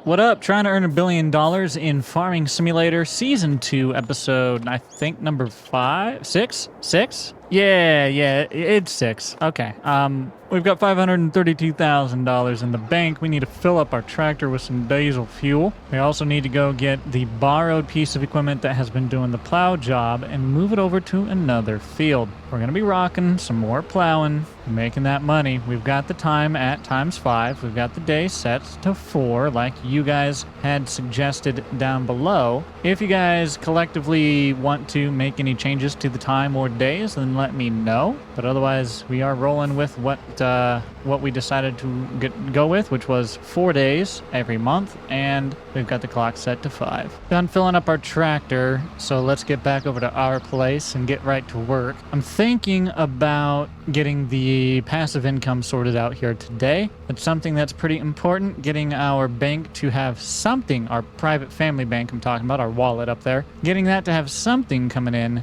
What up? Trying to earn $1 billion in Farming Simulator Season 2 episode, I think number 5? 6? 6? Yeah, it's 6. Okay. We've got $532,000 in the bank. We need to fill up our tractor with some diesel fuel. We also need to go get the borrowed piece of equipment that has been doing the plow job and move it over to another field. We're going to be rocking some more plowing, making that money. We've got the time at ×5. We've got the day set to 4, like you guys had suggested down below. If you guys collectively want to make any changes to the time or days, then let me know. But otherwise, we are rolling with what we decided to go with, which was 4 days every month, and we've got the clock set to 5. Done filling up our tractor, so let's get back over to our place and get right to work. I'm thinking about getting the passive income sorted out here today. It's something that's pretty important, getting our bank to have something, our private family bank I'm talking about, our wallet up there, getting that to have something coming in,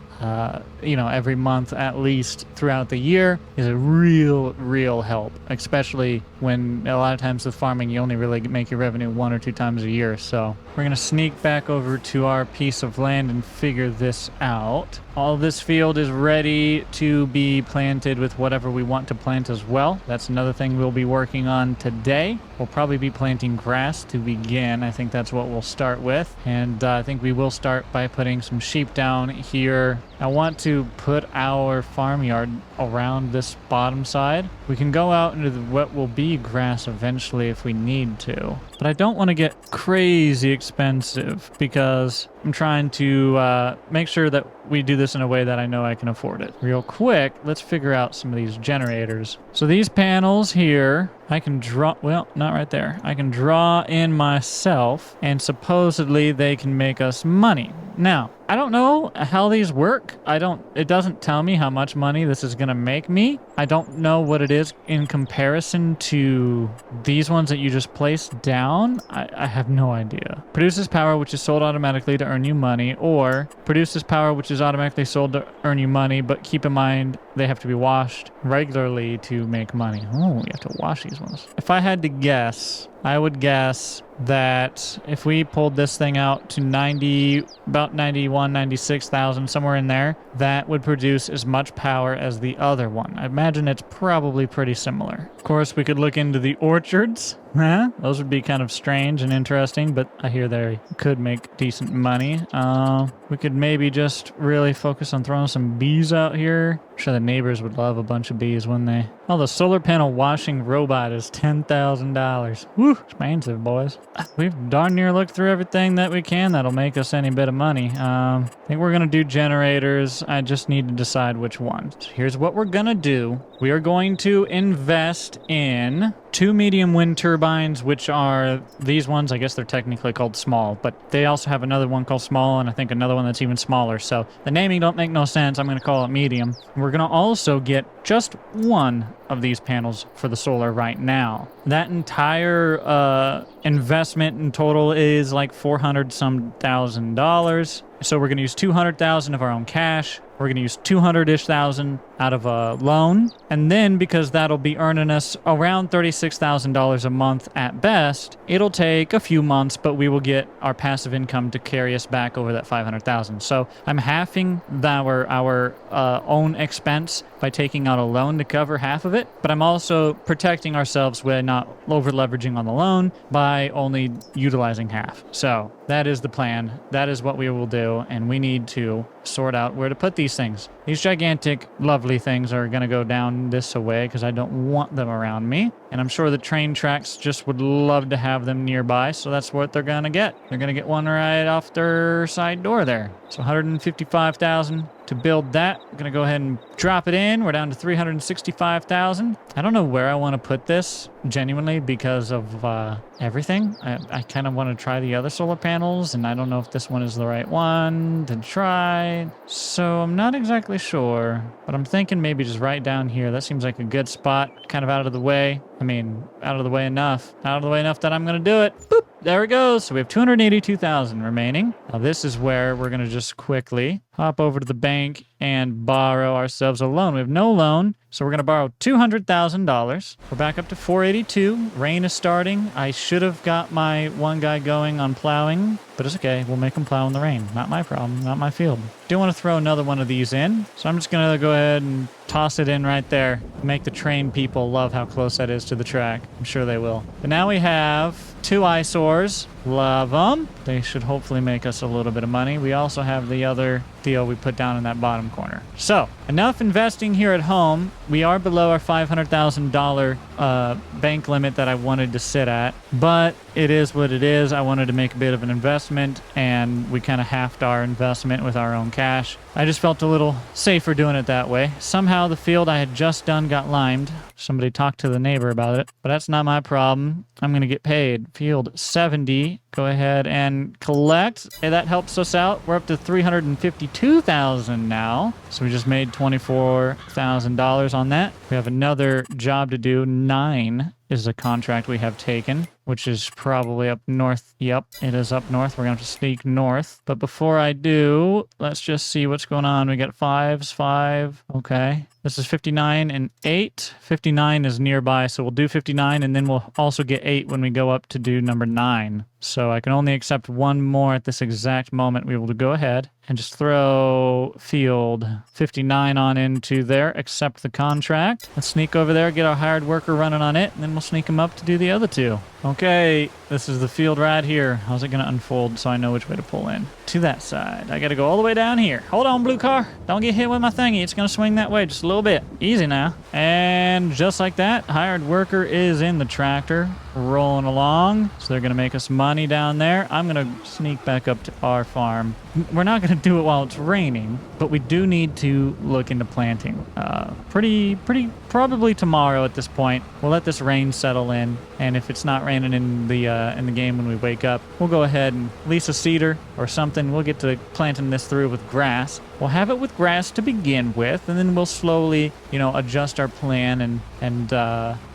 every month at least throughout the year is a real help, especially when a lot of times with farming you only really make your revenue 1 or 2 times a year. So we're gonna sneak back over to our piece of land and figure this out. All this field is ready to be planted with whatever we want to plant as well. That's another thing we'll be working on today. We'll probably be planting grass to begin. I think that's what we'll start with. And I think we will start by putting some sheep down here. I want to put our farmyard around this bottom side. We can go out into what will be grass eventually if we need to. But I don't want to get crazy expensive because I'm trying to make sure that we do this in a way that I know I can afford it. Real quick, let's figure out some of these generators. So these panels here, I can draw, well, not right there. I can draw in myself, and supposedly they can make us money. Now, I don't know how these work. It doesn't tell me how much money this is gonna make me. I don't know what it is in comparison to these ones that you just placed down. I have no idea. Produces power which is sold automatically to earn you money, or produces power which is automatically sold to earn you money, but keep in mind they have to be washed regularly to make money. Oh, you have to wash these ones. If I had to guess, I would guess that if we pulled this thing out to about 91, 96,000, somewhere in there, that would produce as much power as the other one. I imagine it's probably pretty similar. Of course, we could look into the orchards. Those would be kind of strange and interesting, but I hear they could make decent money. We could maybe just really focus on throwing some bees out here. I'm sure the neighbors would love a bunch of bees, wouldn't they? Oh, the solar panel washing robot is $10,000. Woo, expensive, boys. We've darn near looked through everything that we can that'll make us any bit of money. I think we're gonna do generators. I just need to decide which ones. So here's what we're gonna do. We are going to invest in 2 medium wind turbines, which are these ones. I guess they're technically called small, but they also have another one called small, and I think another one that's even smaller. So the naming don't make no sense. I'm going to call it medium. We're going to also get just one of these panels for the solar right now. That entire investment in total is like $400,000. So we're going to use $200,000 of our own cash. We're going to use 200-ish thousand out of a loan. And then because that'll be earning us around $36,000 a month at best, it'll take a few months, but we will get our passive income to carry us back over that 500,000. So I'm halving our own expense by taking out a loan to cover half of it, but I'm also protecting ourselves with not over leveraging on the loan by only utilizing half. So that is the plan. That is what we will do, and we need to sort out where to put these things. These gigantic, lovely things are going to go down this way because I don't want them around me. And I'm sure the train tracks just would love to have them nearby, so that's what they're going to get. They're going to get one right off their side door there. So $155,000 to build that. I'm going to go ahead and drop it in. We're down to $365,000. I don't know where I want to put this, genuinely, because of everything. I kind of want to try the other solar panels, and I don't know if this one is the right one to try. So I'm not exactly sure, but I'm thinking maybe just right down here. That seems like a good spot, kind of out of the way. I mean, out of the way enough. Out of the way enough that I'm going to do it. Boop. There it goes. So we have $282,000 remaining. Now this is where we're going to just quickly hop over to the bank and borrow ourselves a loan. We have no loan, so we're going to borrow $200,000. We're back up to 482. Rain is starting. I should have got my one guy going on plowing, but it's okay. We'll make him plow in the rain. Not my problem, not my field. Do want to throw another one of these in, so I'm just going to go ahead and toss it in right there. Make the train people love how close that is to the track. I'm sure they will. But now we have 2 eyesores. Love them. They should hopefully make us a little bit of money. We also have the other deal we put down in that bottom corner. So, enough investing here at home. We are below our $500,000 bank limit that I wanted to sit at, but it is what it is. I wanted to make a bit of an investment, and we kind of halved our investment with our own cash. I just felt a little safer doing it that way. Somehow the field I had just done got limed. Somebody talked to the neighbor about it, but that's not my problem. I'm going to get paid. Field 70. Go ahead and collect. Hey, that helps us out. We're up to $352,000 now. So we just made $24,000 on that. We have another job to do. 9 is a contract we have taken, which is probably up north. Yep, it is up north. We're going to have to sneak north. But before I do, let's just see what's going on. We got 5s, 5. Okay. This is 59 and 8. 59 is nearby, so we'll do 59, and then we'll also get 8 when we go up to do number 9. So I can only accept one more at this exact moment. We will go ahead and just throw field 59 on into there, accept the contract. Let's sneak over there, get our hired worker running on it, and then we'll sneak him up to do the other 2. Okay, this is the field right here. How's it going to unfold so I know which way to pull in? To that side. I got to go all the way down here. Hold on, blue car. Don't get hit with my thingy. It's going to swing that way just a little bit. Easy now. And just like that, hired worker is in the tractor, rolling along. So they're going to make us money down there. I'm going to sneak back up to our farm. We're not going to do it while it's raining, but we do need to look into planting. Probably tomorrow at this point. We'll let this rain settle in, and if it's not raining in the game when we wake up, we'll go ahead and lease a seeder or something. We'll get to planting this through with grass. We'll have it with grass to begin with, and then we'll slowly, adjust our plan, and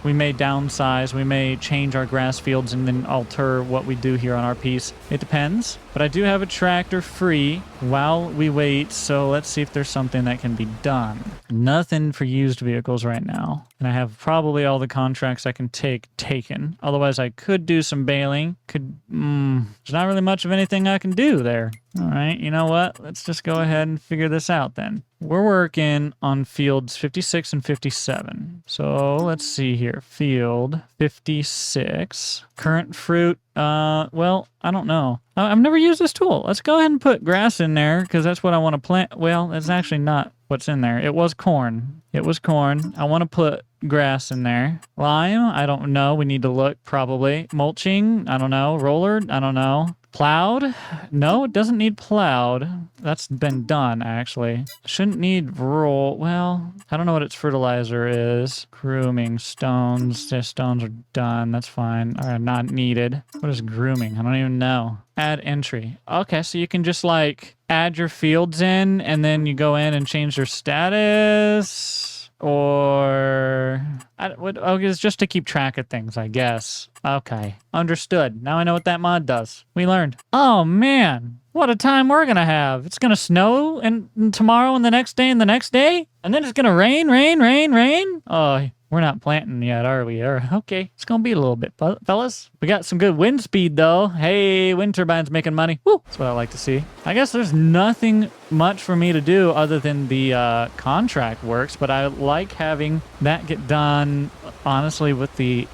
we may downsize, we may change our grass fields, and then alter what we do here on our piece. It depends. But I do have a tractor free while we wait, so let's see if there's something that can be done. Nothing for used vehicles right now. And I have probably all the contracts I can take taken. Otherwise, I could do some baling. There's not really much of anything I can do there. All right, you know what? Let's just go ahead and figure this out then. We're working on fields 56 and 57. So let's see here. Field 56. Current fruit. Well, I don't know. I've never used this tool. Let's go ahead and put grass in there because that's what I want to plant. Well, that's actually not what's in there. It was corn. It was corn. I want to put grass in there. Lime. I don't know. We need to look probably. Mulching. I don't know. Roller. I don't know. Plowed? No, it doesn't need plowed. That's been done, actually. Shouldn't need well, I don't know what its fertilizer is. Grooming, stones. The stones are done. That's fine. All right, not needed. What is grooming? I don't even know. Add entry. Okay, so you can just add your fields in, and then you go in and change their status. Or it's just to keep track of things, I guess. Okay, understood. Now I know what that mod does. We learned. Oh man, what a time we're gonna have. It's gonna snow and tomorrow and the next day and the next day, and then it's gonna rain. Oh, we're not planting yet, are we? Okay, it's gonna be a little bit, fellas. We got some good wind speed though. Hey, wind turbines making money. Woo! That's what I like to see. I guess there's nothing much for me to do other than the contract works, but I like having that get done, honestly, with the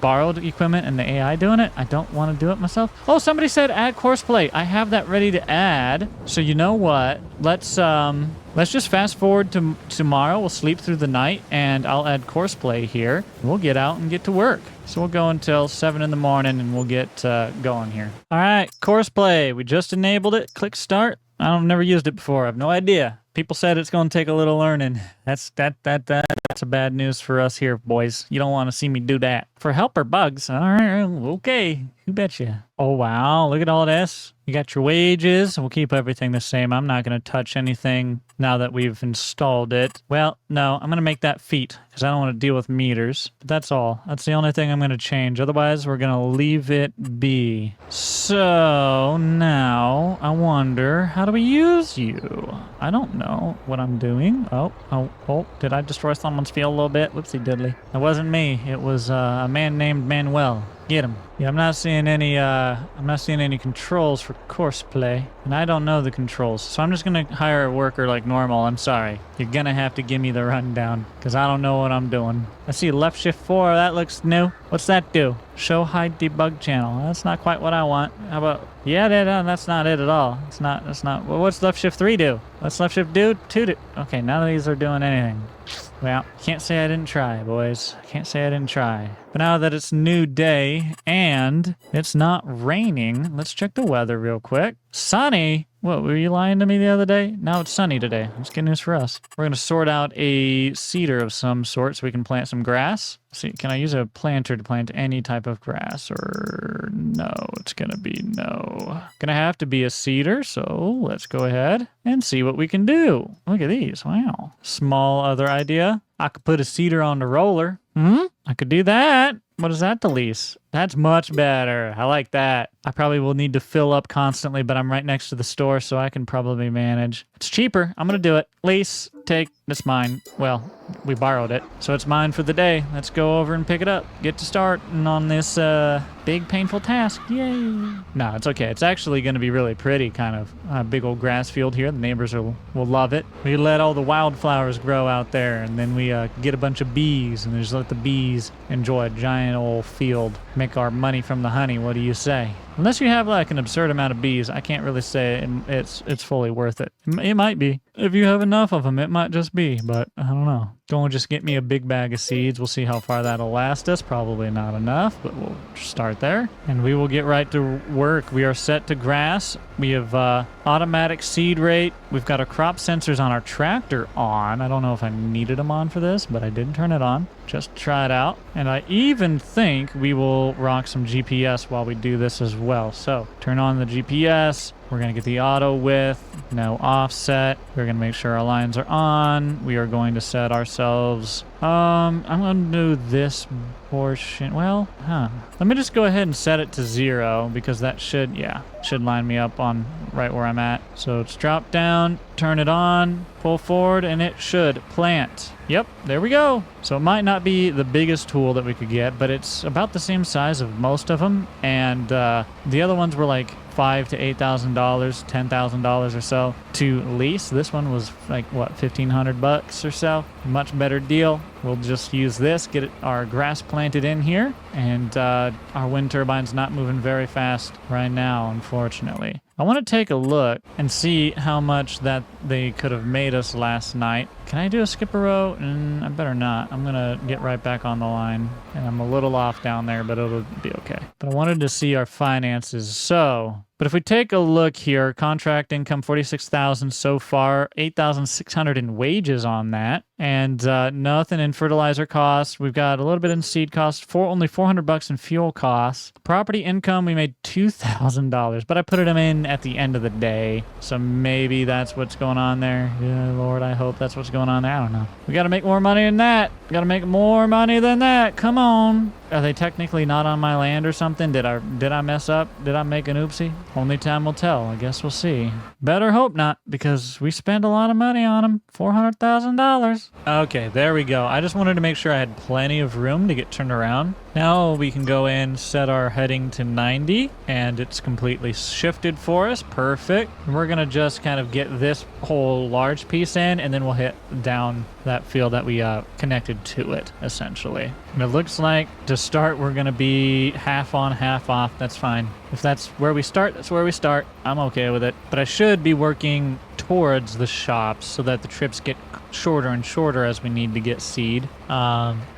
borrowed equipment and the AI doing it. I don't want to do it myself. Oh, somebody said add course play. I have that ready to add. So you know what? Let's just fast forward to tomorrow. We'll sleep through the night, and I'll add course play here. We'll get out and get to work. So we'll go until 7 in the morning, and we'll get going here. All right, course play. We just enabled it. Click start. I've never used it before. I have no idea. People said it's going to take a little learning. That's a bad news for us here, boys. You don't want to see me do that. For helper bugs. All right, okay. You betcha. Oh, wow. Look at all this. You got your wages. We'll keep everything the same. I'm not going to touch anything now that we've installed it. Well, no, I'm going to make that feet because I don't want to deal with meters. But that's all. That's the only thing I'm going to change. Otherwise, we're going to leave it be. So now I wonder, how do we use you? I don't know what I'm doing. Oh, did I destroy someone's field a little bit? Whoopsie diddly. It wasn't me. It was a man named Manuel. Get him. Yeah, I'm not seeing any controls for course play, and I don't know the controls, so I'm just gonna hire a worker like normal. I'm sorry. You're gonna have to give me the rundown, because I don't know what I'm doing. I see left shift 4, that looks new. What's that do? Show hide debug channel. That's not quite what I want. How about, yeah, that's not it at all. That's not, well, what's left shift 3 do? What's left shift 2 do? Okay, none of these are doing anything. Well, can't say I didn't try, boys. Can't say I didn't try. But now that it's new day and it's not raining, let's check the weather real quick. Sunny? What, were you lying to me the other day? No, it's sunny today. That's good news for us. We're going to sort out a cedar of some sort so we can plant some grass. See, can I use a planter to plant any type of grass? Or no, it's going to be no. Going to have to be a cedar, so let's go ahead and see what we can do. Look at these. Wow. Small other idea. I could put a cedar on the roller. I could do that. What is that to lease? That's much better. I like that. I probably will need to fill up constantly, but I'm right next to the store, so I can probably manage. It's cheaper. I'm going to do it. Lease, take, it's mine. Well, we borrowed it, so it's mine for the day. Let's go over and pick it up. Get to starting on this big, painful task. Yay. No, it's okay. It's actually going to be really pretty, kind of. A big old grass field here. The neighbors will love it. We let all the wildflowers grow out there, and then we get a bunch of bees, and just let the bees enjoy a giant old field. Make our money from the honey. What do you say? Unless you have like an absurd amount of bees, I can't really say it's fully worth it. It might be. If you have enough of them, it might just be, but I don't know. Don't just get me a big bag of seeds. We'll see how far that'll last us. Probably not enough, but we'll start there. And we will get right to work. We are set to grass. We have automatic seed rate. We've got our crop sensors on our tractor on. I don't know if I needed them on for this, but I did turn it on. Just try it out. And I even think we will rock some GPS while we do this as well. So turn on the GPS. We're going to get the auto width, no offset. We're going to make sure our lines are on. We are going to set ourselves, I'm going to do this portion. Well, let me just go ahead and set it to 0 because that should line me up on right where I'm at. So it's drop down, turn it on, pull forward, and it should plant. Yep, there we go. So it might not be the biggest tool that we could get, but it's about the same size of most of them. And the other ones were like $5,000 to $8,000, $10,000 or so to lease. This one was like what, $1,500 or so. Much better deal. We'll just use this, get our grass planted in here, and our wind turbine's not moving very fast right now, unfortunately. I want to take a look and see how much that they could have made us last night. Can I do a skip a row? I better not. I'm going to get right back on the line. And I'm a little off down there, but it'll be okay. But I wanted to see our finances. But if we take a look here, contract income, $46,000 so far, $8,600 in wages on that, and nothing in fertilizer costs. We've got a little bit in seed costs, only $400 in fuel costs. Property income, we made $2,000, but I put it in at the end of the day, so maybe that's what's going on there. Yeah, Lord, I hope that's what's going on there. I don't know. We got to make more money than that. Got to make more money than that. Come on. Are they technically not on my land or something? Did I mess up? Did I make an oopsie? Only time will tell. I guess we'll see. Better hope not, because we spent a lot of money on them. $400,000. Okay, there we go. I just wanted to make sure I had plenty of room to get turned around. Now we can go in, set our heading to 90, and it's completely shifted for us. Perfect. And we're going to just kind of get this whole large piece in, and then we'll hit down that field that we connected to it, essentially. And it looks like to start, we're going to be half on, half off. That's fine. If that's where we start, that's where we start. I'm okay with it. But I should be working towards the shops so that the trips get shorter and shorter as we need to get seed.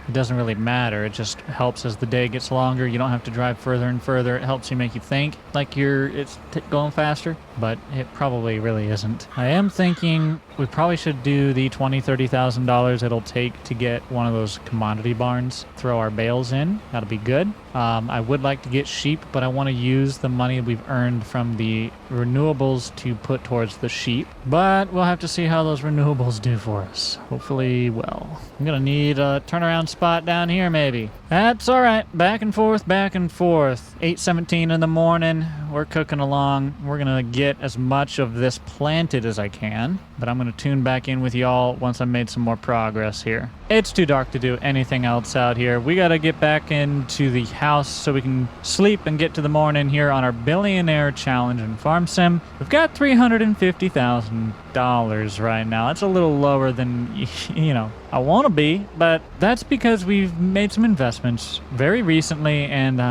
it doesn't really matter. It just helps as the day gets longer. You don't have to drive further and further. It helps you make you think like it's going faster, but it probably really isn't. I am thinking we probably should do the $20,000-$30,000 it'll take to get one of those commodity barns, throw our bales in. That'll be good. I would like to get sheep, but I want to use the money we've earned from the renewables to put towards the sheep. But we'll have to see how those renewables do for us. Hopefully well. I'm going to need a turnaround spot down here maybe. That's all right. Back and forth, back and forth. 8:17 in the morning. We're cooking along. We're going to get as much of this planted as I can, but I'm going to tune back in with y'all once I've made some more progress here. It's too dark to do anything else out here. We got to get back into the house so we can sleep and get to the morning here on our Billionaire Challenge and Farm Sim. We've got $350,000 right now. That's a little lower than, I want to be, but that's because we've made some investments very recently, and,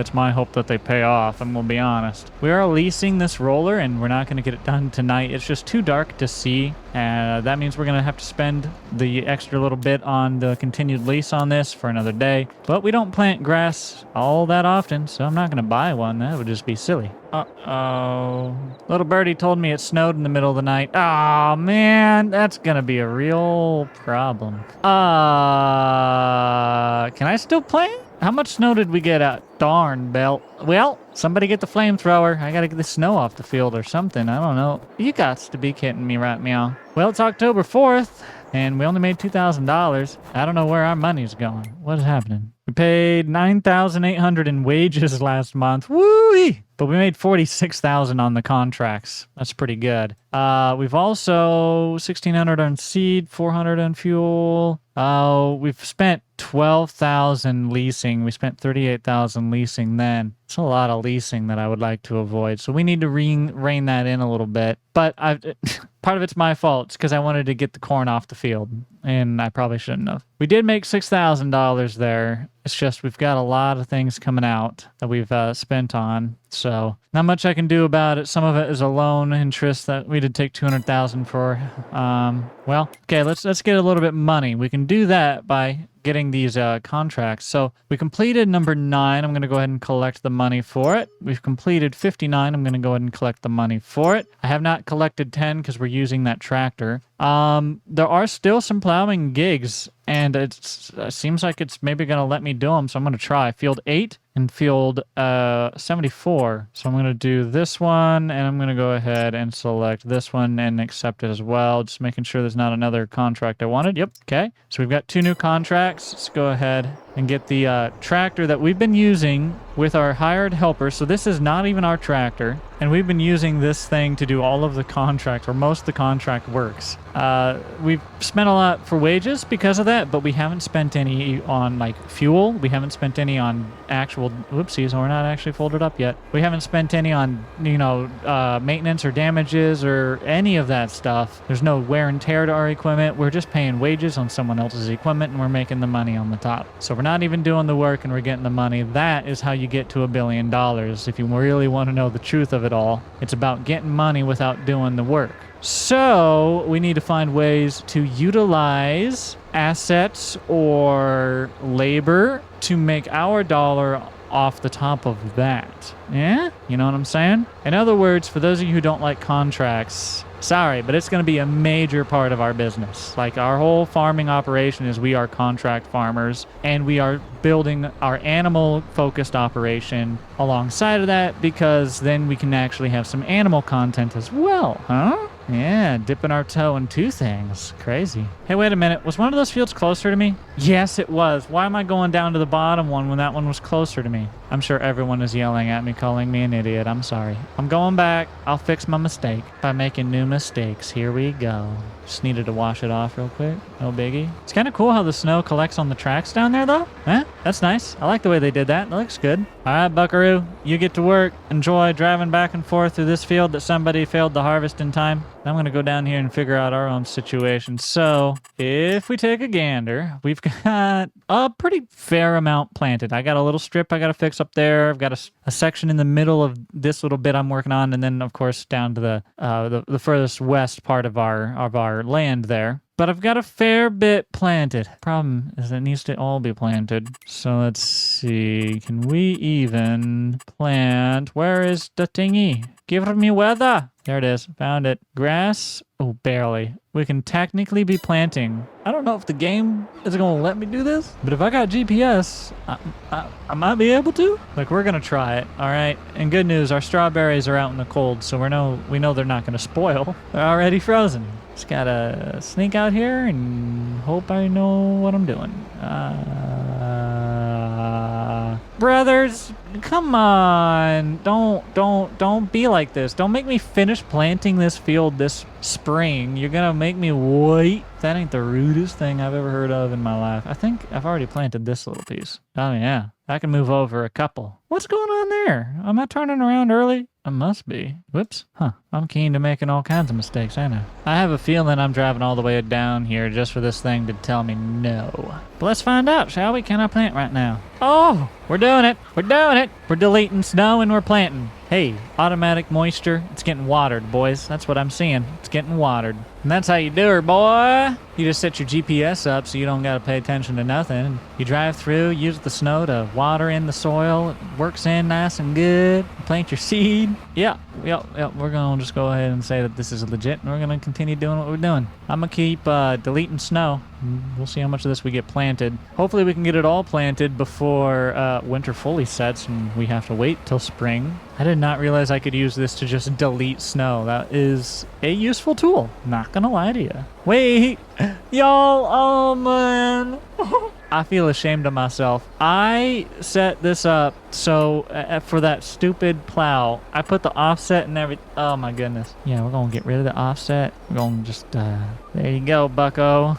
it's my hope that they pay off, and we'll be honest. We are leasing this roller, and we're not going to get it done tonight. It's just too dark to see. That means we're going to have to spend the extra little bit on the continued lease on this for another day. But we don't plant grass all that often, so I'm not going to buy one. That would just be silly. Uh-oh. Little birdie told me it snowed in the middle of the night. Oh, man, that's going to be a real problem. Can I still plant? How much snow did we get out? Darn, Bell. Well, somebody get the flamethrower. I gotta get the snow off the field or something. I don't know. You gots to be kidding me right meow. Well, it's October 4th, and we only made $2,000. I don't know where our money's going. What is happening? We paid $9,800 in wages last month. Woo-wee! But we made $46,000 on the contracts. That's pretty good. We've also $1,600 on seed, $400 on fuel. We've spent $12,000 leasing. We spent $38,000 leasing then. It's a lot of leasing that I would like to avoid. So we need to rein that in a little bit. But part of it's my fault. It's because I wanted to get the corn off the field, and I probably shouldn't have. We did make $6,000 there. It's just we've got a lot of things coming out that we've spent on. So not much I can do about it. Some of it is a loan interest that we did take $200,000 for. Okay, let's get a little bit money. We can do that by getting these contracts. So we completed number 9. I'm going to go ahead and collect the money for it. We've completed 59. I'm going to go ahead and collect the money for it. I have not collected 10 because we're using that tractor. There are still some plowing gigs, and it seems like it's maybe going to let me do them, so I'm going to try. Field 8 and field 74. So I'm going to do this one, and I'm going to go ahead and select this one and accept it as well, just making sure there's not another contract I wanted. Yep, okay. So we've got 2 new contracts. Let's go ahead and get the tractor that we've been using with our hired helper. So this is not even our tractor, and we've been using this thing to do all of the contract, or most of the contract works. We've spent a lot for wages because of that, but we haven't spent any on like fuel. We haven't spent any on actual, whoopsies, we're not actually folded up yet. We haven't spent any on, maintenance or damages or any of that stuff. There's no wear and tear to our equipment. We're just paying wages on someone else's equipment, and we're making the money on the top. So we're not even doing the work, and we're getting the money. That is how you get to $1 billion. If you really want to know the truth of it all, it's about getting money without doing the work. So we need to find ways to utilize assets or labor to make our dollar off the top of that. Yeah? You know what I'm saying? In other words, for those of you who don't like contracts, sorry, but it's going to be a major part of our business. Like, our whole farming operation is we are contract farmers, and we are building our animal-focused operation alongside of that, because then we can actually have some animal content as well, huh? Yeah, dipping our toe in 2 things. Crazy. Hey, wait a minute. Was one of those fields closer to me? Yes, it was. Why am I going down to the bottom one when that one was closer to me? I'm sure everyone is yelling at me, calling me an idiot. I'm sorry. I'm going back. I'll fix my mistake by making new mistakes. Here we go. Just needed to wash it off real quick. No biggie. It's kind of cool how the snow collects on the tracks down there, though. Eh? That's nice. I like the way they did that. It looks good. All right, buckaroo. You get to work. Enjoy driving back and forth through this field that somebody failed to harvest in time. I'm going to go down here and figure out our own situation. So, if we take a gander, we've got a pretty fair amount planted. I got a little strip I got to fix up there. I've got a section in the middle of this little bit I'm working on, and then, of course, down to the furthest west part of our land there. but I've got a fair bit planted. Problem is it needs to all be planted. So let's see. Can we even plant? Where is the thingy? Give me weather. There it is. Found it. Grass. Oh, barely. We can technically be planting. I don't know if the game is going to let me do this, but if I got GPS, I might be able to. Like, we're going to try it. All right. And good news, our strawberries are out in the cold, so we know they're not going to spoil. They're already frozen. Just got to sneak out here and hope I know what I'm doing. Brothers, come on. Don't be like this. Don't make me finish planting this field this spring. You're gonna make me wait. That ain't the rudest thing I've ever heard of in my life. I think I've already planted this little piece. Oh yeah, I can move over a couple. What's going on there? Am I turning around early? I must be. Whoops. Huh. I'm keen to making all kinds of mistakes, ain't I? I have a feeling I'm driving all the way down here just for this thing to tell me no. But let's find out, shall we? Can I plant right now? Oh, we're doing it. We're doing it. We're deleting snow and we're planting. Hey, automatic moisture. It's getting watered, boys. That's what I'm seeing. It's getting watered. And that's how you do her, boy. You just set your GPS up so you don't got to pay attention to nothing. You drive through, use the snow to water in the soil. It works in nice and good. Plant your seed. Yeah. We're going to just go ahead and say that this is legit, and we're going to continue doing what we're doing. I'm going to keep deleting snow. We'll see how much of this we get planted. Hopefully we can get it all planted before winter fully sets and we have to wait till spring. I did not realize I could use this to just delete snow. That is a useful tool. Not gonna lie to you. Wait, y'all, oh man. I feel ashamed of myself. I set this up so for that stupid plow, I put the offset and everything. Oh my goodness. Yeah, we're gonna get rid of the offset. We're gonna just, there you go, bucko.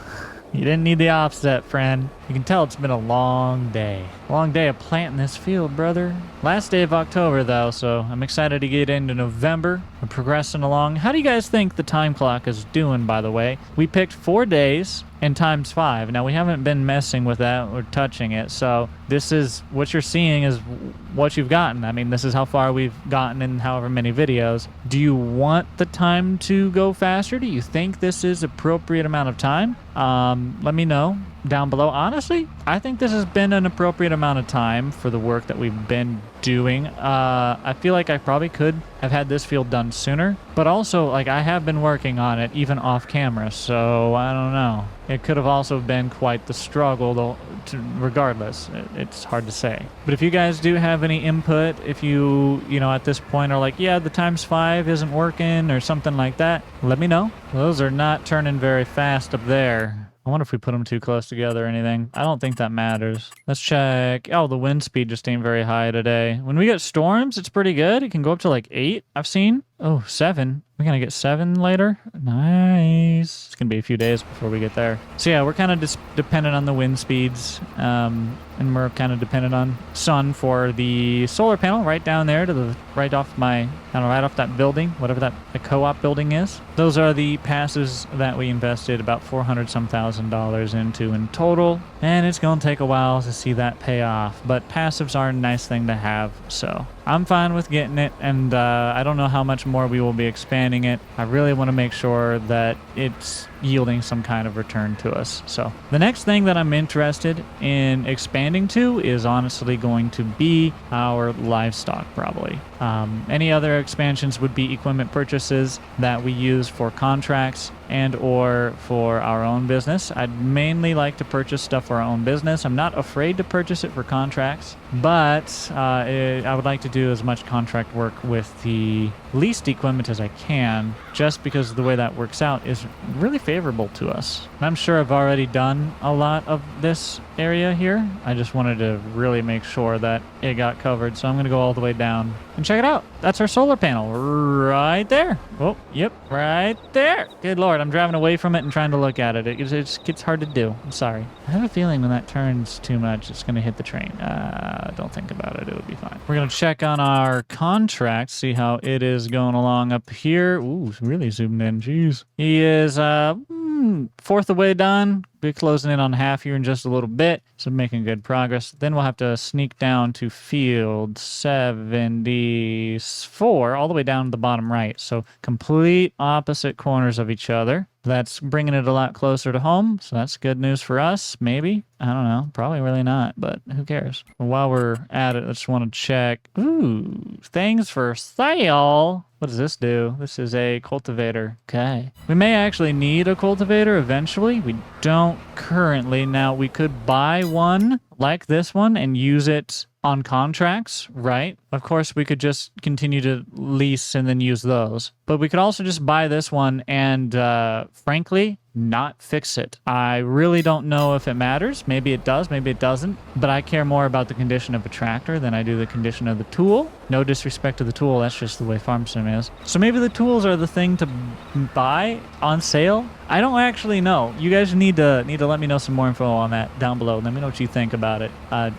You didn't need the offset, friend. You can tell it's been a long day. Long day of planting this field, brother. Last day of October, though, so I'm excited to get into November. We're progressing along. How do you guys think the time clock is doing, by the way? We picked 4 days and times 5. Now, we haven't been messing with that or touching it, so this is what you're seeing is what you've gotten. I mean, this is how far we've gotten in however many videos. Do you want the time to go faster? Do you think this is appropriate amount of time? Let me know down below. Honestly, I think this has been an appropriate amount of time for the work that we've been doing. I feel like I probably could have had this field done sooner, but also like I have been working on it even off camera, so I don't know. It could have also been quite the struggle though, regardless. It's hard to say. But if you guys do have any input, if you at this point are like, yeah, the times 5 isn't working or something like that, let me know. Those are not turning very fast up there. I wonder if we put them too close together or anything. I don't think that matters. Let's check. Oh, the wind speed just ain't very high today. When we get storms, it's pretty good. It can go up to like 8, I've seen. Oh, 7. We're going to get 7 later. Nice. It's going to be a few days before we get there. So yeah, we're kind of dependent on the wind speeds. And we're kind of dependent on sun for the solar panel right down there to the right off that building, whatever that the co-op building is. Those are the passes that we invested about $400,000 into in total. And it's going to take a while to see that pay off. But passives are a nice thing to have. So I'm fine with getting it. And I don't know how much more we will be expanding it. I really want to make sure that it's yielding some kind of return to us. So the next thing that I'm interested in expanding to is honestly going to be our livestock, probably. Any other expansions would be equipment purchases that we use for contracts and or for our own business. I'd mainly like to purchase stuff for our own business. I'm not afraid to purchase it for contracts, but I would like to do as much contract work with the least equipment as I can, just because the way that works out is really favorable to us. And I'm sure I've already done a lot of this area here. I just wanted to really make sure that it got covered. So I'm going to go all the way down and check it out. That's our solar panel right there. Oh, yep, right there. Good Lord, I'm driving away from it and trying to look at it. It just gets hard to do. I'm sorry. I have a feeling when that turns too much, it's going to hit the train. Don't think about it. It'll be fine. We're going to check on our contract, see how it is going along up here. Ooh, really zoomed in. Jeez. He is fourth of the way done. Be closing in on half here in just a little bit, so making good progress. Then we'll have to sneak down to field 74, all the way down to the bottom right. So complete opposite corners of each other. That's bringing it a lot closer to home, so that's good news for us, maybe. I don't know. Probably really not, but who cares? While we're at it, I just want to check. Ooh, things for sale. What does this do? This is a cultivator. Okay. We may actually need a cultivator eventually. We don't currently. Now, we could buy one like this one and use it on contracts, right? Of course, we could just continue to lease and then use those. But we could also just buy this one and, frankly, not fix it. I really don't know if it matters. Maybe it does, maybe it doesn't. But I care more about the condition of a tractor than I do the condition of the tool. No disrespect to the tool, that's just the way farm sim is. So maybe the tools are the thing to buy on sale. I don't actually know. You guys need to let me know some more info on that down below. Let me know what you think about it.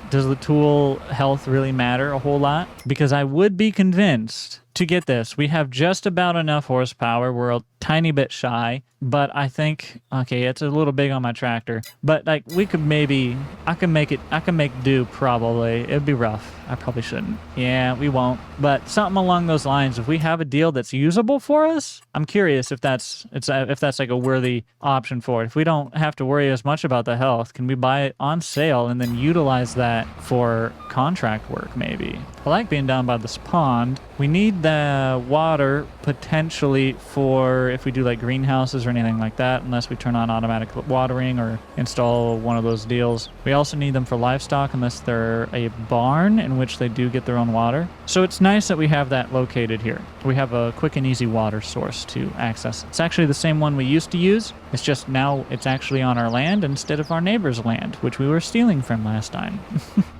Does the tool health really matter a whole lot? Because I would be convinced to get this. We have just about enough horsepower. We're a tiny bit shy, but I think, okay, it's a little big on my tractor, but like we could maybe, I can make do probably. It'd be rough. I probably shouldn't. Yeah, we won't. But something along those lines, if we have a deal that's usable for us, I'm curious if that's like a worthy option for it. If we don't have to worry as much about the health, can we buy it on sale and then utilize that for contract work maybe? I like being down by this pond. We need the water potentially for if we do like greenhouses or anything like that, unless we turn on automatic watering or install one of those deals. We also need them for livestock unless they're a barn in which they do get their own water. So it's nice that we have that located here. We have a quick and easy water source to access. It's actually the same one we used to use. It's just now it's actually on our land instead of our neighbor's land, which we were stealing from last time.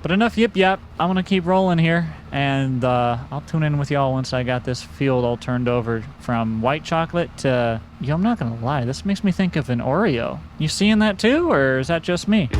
But enough yip yap. I'm going to keep rolling here. And I'll tune in with y'all once I got this field all turned over from white chocolate to... Yo, I'm not going to lie. This makes me think of an Oreo. You seeing that too, or is that just me?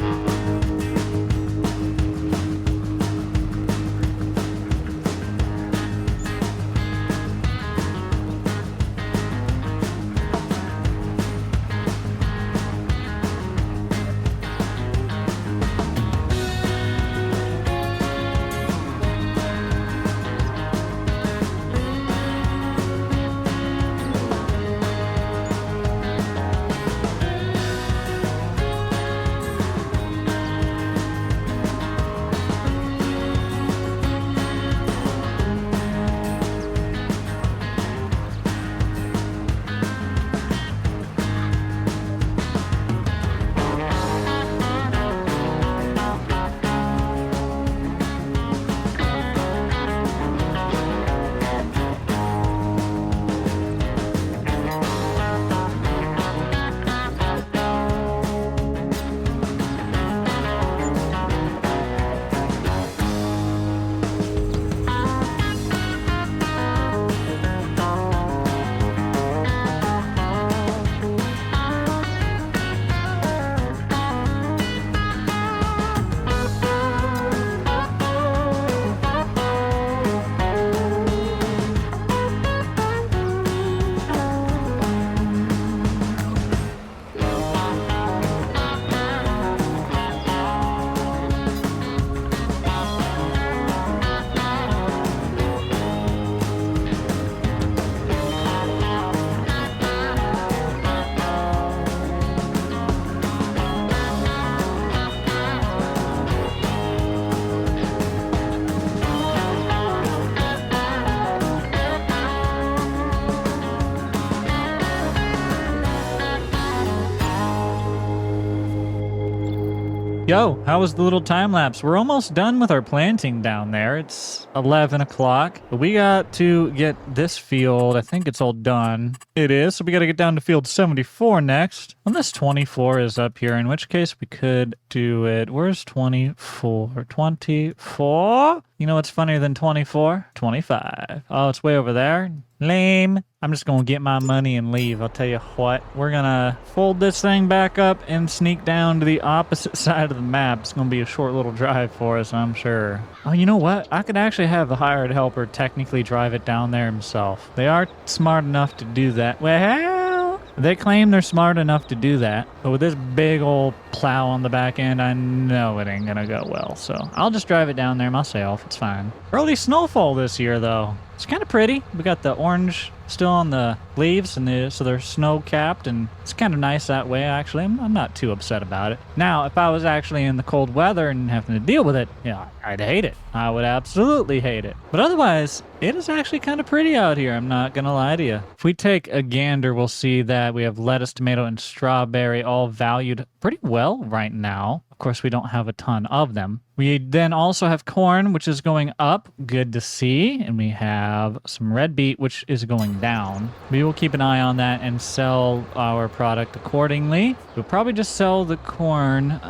Yo, how was the little time lapse? We're almost done with our planting down there. It's 11 o'clock. But we got to get this field. I think it's all done. It is. So we got to get down to field 74 next. Unless 24 is up here, in which case we could do it. Where's 24? 24? You know what's funnier than 24? 25. Oh, it's way over there. Lame. I'm just going to get my money and leave. I'll tell you what. We're going to fold this thing back up and sneak down to the opposite side of the map. It's going to be a short little drive for us, I'm sure. Oh, you know what? I could actually have the hired helper technically drive it down there himself. They are smart enough to do that. Well, they claim they're smart enough to do that. But with this big old plow on the back end, I know it ain't gonna go well. So I'll just drive it down there myself. It's fine. Early snowfall this year, though. It's kind of pretty. We got the orange still on the leaves, and so they're snow capped, and it's kind of nice that way. Actually, I'm not too upset about it. Now, if I was actually in the cold weather and having to deal with it, yeah, I'd hate it. I would absolutely hate it. But otherwise, it is actually kind of pretty out here. I'm not gonna lie to you. If we take a gander, we'll see that we have lettuce, tomato, and strawberry all valued pretty well right now. Of course, we don't have a ton of them. We then also have corn, which is going up. Good to see. And we have some red beet, which is going down. We will keep an eye on that and sell our product accordingly. We'll probably just sell the corn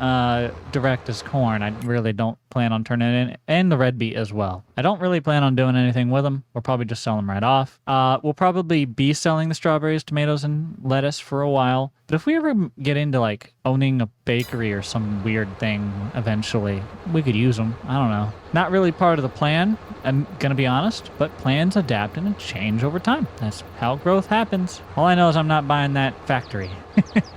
direct as corn. I really don't plan on turning it in, and the red beet as well. I don't really plan on doing anything with them. We'll probably just sell them right off. We'll probably be selling the strawberries, tomatoes, and lettuce for a while. But if we ever get into like owning a bakery or some weird thing eventually, we could use them. I don't know. Not really part of the plan, I'm gonna be honest, but plans adapt and change over time. That's how growth happens. All I know is I'm not buying that factory.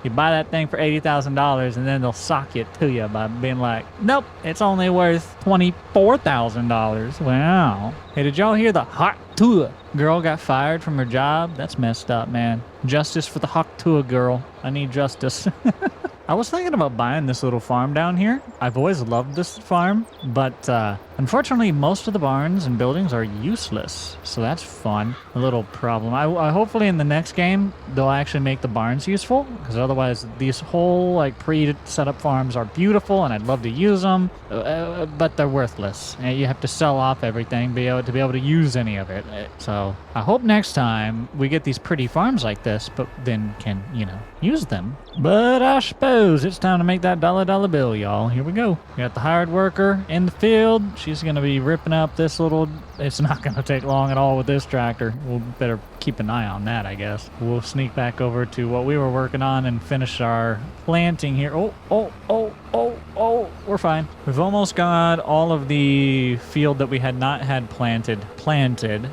You buy that thing for $80,000 and then they'll sock it to you by being like, nope, it's only worth $24,000. Wow. Hey, did y'all hear the hot tua girl got fired from her job? That's messed up, man. Justice for the hot tua girl. I need justice. I was thinking about buying this little farm down here. I've always loved this farm, but unfortunately, most of the barns and buildings are useless. So that's fun. A little problem. I hopefully in the next game, they'll actually make the barns useful, because otherwise these whole like pre-set up farms are beautiful and I'd love to use them, but they're worthless. And you have to sell off everything to be able to use any of it. So I hope next time we get these pretty farms like this, but then can, use them. But I suppose it's time to make that dollar bill, y'all. Here we go. We got the hired worker in the field. She's going to be ripping up this little... It's not going to take long at all with this tractor. We'll better keep an eye on that, I guess. We'll sneak back over to what we were working on and finish our planting here. Oh, we're fine. We've almost got all of the field that we had not had planted.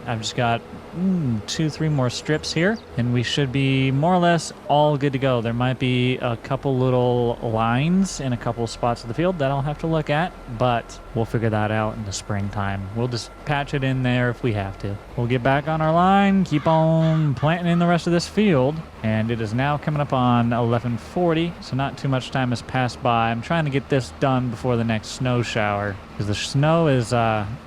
I've just got 2-3 more strips here, and we should be more or less all good to go. There might be a couple little lines in a couple spots of the field that I'll have to look at, but we'll figure that out in the springtime. We'll just patch it in there if we have to. We'll get back on our line, keep on planting in the rest of this field, and it is now coming up on 11:40, so not too much time has passed by. I'm trying to get this done before the next snow shower, because the snow is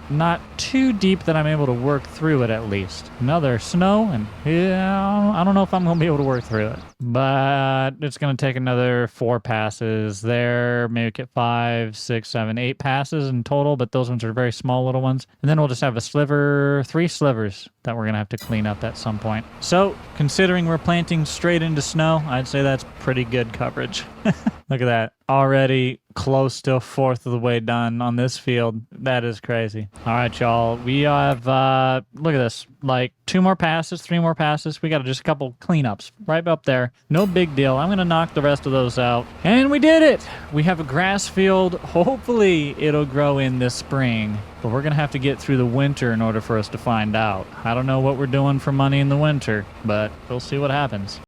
not too deep that I'm able to work through it at least. Another snow, and yeah, I don't know if I'm going to be able to work through it. But it's going to take another 4 passes there, maybe get 5, 6, 7, 8 passes in total, but those ones are very small little ones. And then we'll just have 3 slivers that we're going to have to clean up at some point. So, considering we're planting straight into snow, I'd say that's pretty good coverage. Look at that. Already close to 1/4 of the way done on this field. That is crazy. All right, y'all. We have, look at this, like 2 more passes, 3 more passes. We got just a couple cleanups right up there. No big deal. I'm going to knock the rest of those out. And we did it. We have a grass field. Hopefully it'll grow in this spring, but we're going to have to get through the winter in order for us to find out. I don't know what we're doing for money in the winter, but we'll see what happens.